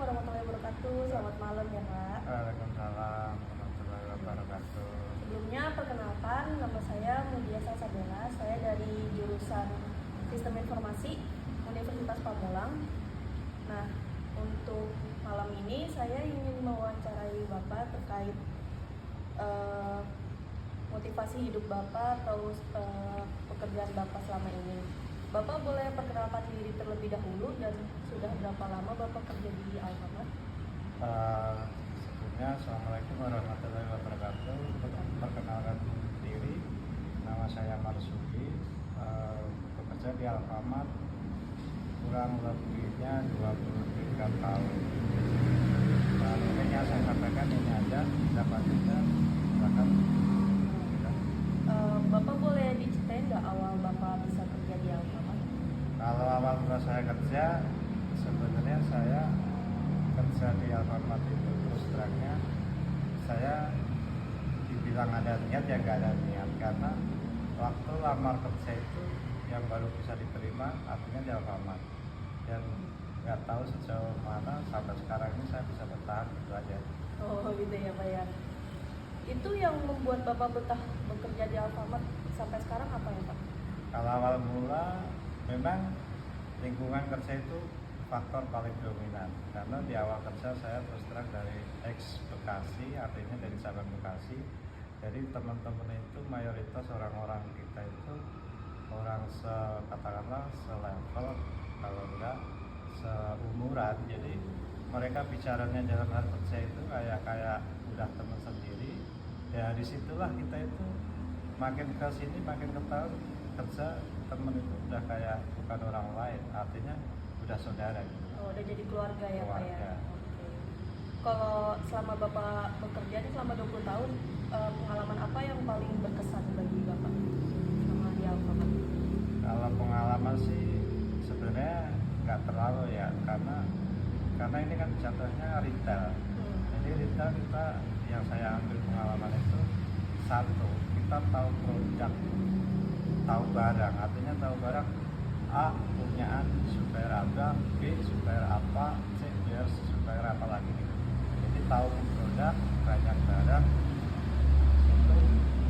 warahmatullahi wabarakatuh. Selamat malam ya Pak. Waalaikumsalam warahmatullahi wabarakatuh. Sebelumnya perkenalkan, nama saya Mudia Salsabella. Saya dari jurusan Sistem Informasi Universitas Pamulang. Nah, untuk malam ini saya ingin mewawancarai Bapak terkait motivasi hidup Bapak atau pekerjaan Bapak selama ini. Bapak boleh perkenalkan diri terlebih dahulu dan sudah berapa lama Bapak kerja di Alfamart? Sebelumnya Assalamualaikum warahmatullahi wabarakatuh. Perkenalkan diri, nama saya Marsuki, bekerja di Alfamart kurang lebihnya 23 tahun. Mungkin yang saya sampaikan ini aja, dapatnya silakan. Bapak boleh diceritain nggak awal Bapak bisa kerja di Alfamart? Kalau awal mula saya kerja, sebenarnya saya kerja di Alfamart itu terus terangnya saya dibilang ada niat ya nggak ada niat, karena waktu lamar kerja itu yang baru bisa diterima artinya di Alfamart, dan nggak tahu sejauh mana sampai sekarang ini saya bisa bertahan gitu aja. Oh gitu ya Pak ya. Itu yang membuat Bapak betah bekerja di Alfamart sampai sekarang apa ya Pak? Kalau awal mula memang lingkungan kerja itu faktor paling dominan, karena di awal kerja saya terus terang dari ex Bekasi, artinya dari cabang Bekasi. Jadi teman-teman itu mayoritas orang-orang kita itu orang katakanlah selevel, kalau enggak seumuran. Jadi mereka bicaranya dalam hal kerja itu kayak udah teman sendiri. Ya disitulah kita itu makin ke sini makin ketahui kerja temen itu udah kayak bukan orang lain, artinya udah saudara gitu. Oh, udah jadi keluarga ya Pak ya. Keluarga. Oke. Kalau selama Bapak bekerja ini selama 20 tahun, pengalaman apa yang paling berkesan bagi Bapak sama di Alfamart? Kalau pengalaman sih sebenarnya nggak terlalu ya, karena ini kan jatuhnya retail. Jadi retail kita yang saya ambil pengalaman itu satu, kita tahu produk, tahu barang, artinya tahu barang A punyaan supplier apa, B supplier apa, C biar supplier apa lagi gitu. Jadi tahu produk, banyak barang itu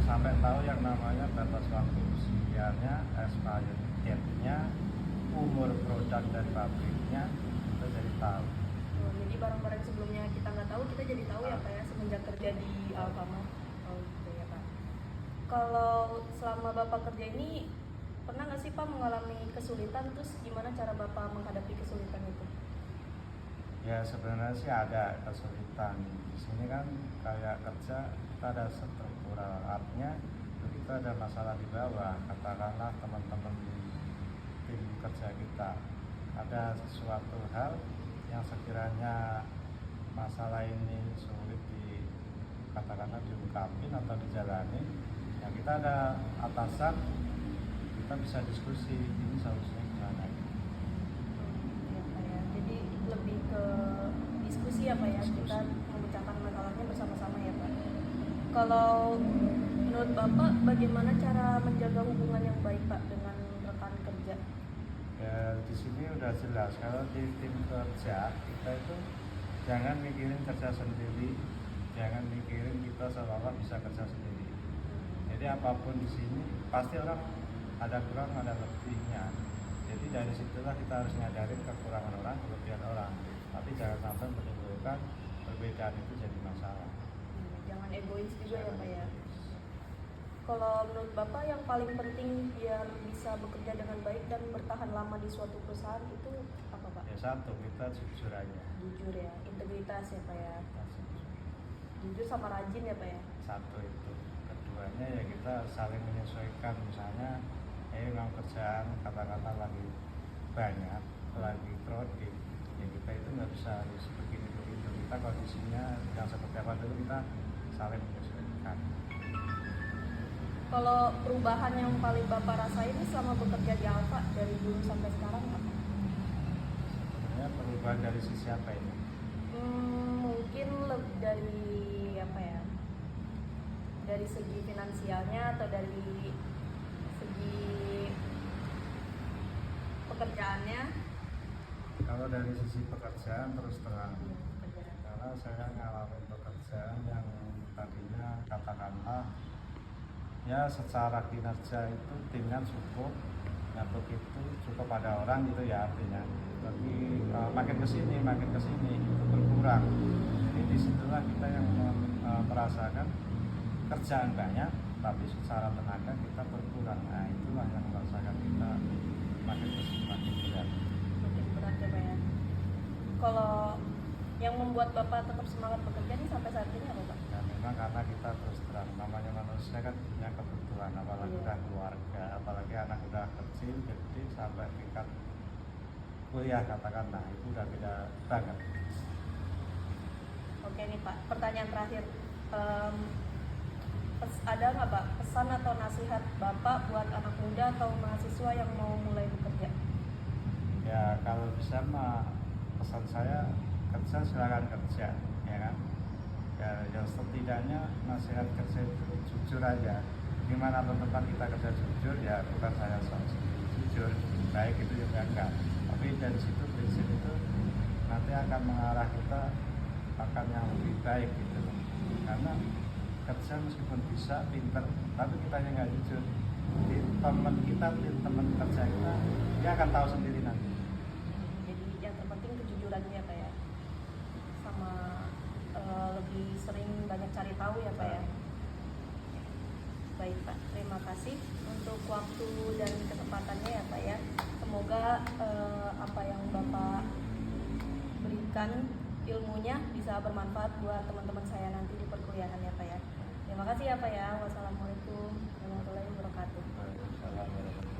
sampai tahu yang namanya batas waktu usianya, expiry date-nya, umur produk dari pabriknya, itu jadi tahu. Oh, jadi barang-barang sebelumnya kita nggak tahu, kita jadi tahu ya Pak ya semenjak kerja di Alfamart. Oh gitu ya Pak. Kalau selama Bapak kerja ini pernah nggak sih Pak mengalami kesulitan, terus gimana cara Bapak menghadapi kesulitan itu? Ya sebenarnya sih ada kesulitan. Di sini kan kayak kerja kita ada struktural, artinya kita ada masalah di bawah, katakanlah teman-teman di tim kerja kita ada sesuatu hal yang sekiranya masalah ini sulit katakanlah diungkapin atau dijalani, ya kita ada atasan, kita bisa diskusi ini solusinya gimana gitu. Ya Pak ya, jadi lebih ke diskusi ya Pak ya, Diskusi. kita memecahkan masalahnya bersama-sama ya Pak. Kalau menurut Bapak bagaimana cara menjaga hubungan yang baik Pak dengan rekan kerja? Ya di sini udah jelas, kalau di tim kerja kita itu jangan mikirin kerja sendiri, jangan mikirin kita seolah-olah bisa kerja sendiri. Jadi apapun di sini pasti orang ada kurang ada lebihnya. Jadi dari situlah kita harus nyadarin kekurangan orang, kelebihan orang. Tapi jangan sampai menimbulkan perbedaan itu jadi masalah. Jangan egois juga ya Pak ya. Kalau menurut Bapak yang paling penting biar bisa bekerja dengan baik dan bertahan lama di suatu perusahaan itu apa Pak? Ya satu, kita jujur aja. Jujur ya, integritas ya Pak ya. Kita jujur. Jujur sama rajin ya Pak ya. Satu itu. Keduanya ya kita saling menyesuaikan, misalnya memang kerjaan kata-kata lagi banyak, lagi crowded, ya kita itu nggak bisa harus begini begitu, kita kondisinya yang seperti apa dulu kita saling menyesuaikan. Kalau perubahan yang paling Bapak rasain selama bekerja di Alfa dari dulu sampai sekarang apa? Sebenarnya perubahan dari sisi apa ini? Mungkin lebih dari apa ya? Dari segi finansialnya atau dari segi pekerjaannya Kalau dari sisi pekerjaan terus terang, Pekerjaan. karena saya ngalamin pekerjaan yang tadinya katakanlah ya secara kinerja itu timnya cukup, ya begitu cukup pada orang gitu ya artinya. Tapi makin kesini itu berkurang. Jadi disitulah kita yang merasakan kerjaan banyak, tapi secara tenaga kita berkurang. Nah itulah yang merasakan kita makin kesini makin berat. Makin berat ya Pak ya. Kalau yang membuat Bapak tetap semangat bekerja nih sampai saat ini apa Pak? Ya memang karena kita terus terang namanya manusia kan punya kebutuhan, apalagi Iya. udah keluarga, apalagi anak udah kecil, gede sampai tingkat kuliah katakan, nah itu udah beda banget. Oke nih Pak, pertanyaan terakhir. Ada nggak Pak pesan atau nasihat Bapak buat anak muda atau mahasiswa yang mau mulai bekerja? Ya kalau bisa mah pesan saya kerja silakan kerja, ya kan. Ya yang setidaknya nasihat kerja itu jujur aja. Gimana tempat kita kerja jujur ya bukan saya sendiri jujur, baik itu juga enggak. Tapi dari situ prinsip itu nanti akan mengarah kita akan yang lebih baik gitu. Karena kerja meskipun bisa pinter, tapi kita yang nggak jujur, di teman kerja kita dia akan tahu sendiri nanti. Jadi yang terpenting kejujurannya Pak ya, sama lebih sering banyak cari tahu ya Pak ya. Baik Pak, terima kasih untuk waktu dan kesempatannya ya Pak ya. Semoga apa yang Bapak berikan ilmunya bisa bermanfaat buat teman-teman saya nanti di perkuliahan ya Pak ya. Terima kasih ya Pak ya. Wassalamualaikum warahmatullahi wabarakatuh. Waalaikumsalam warahmatullahi wabarakatuh.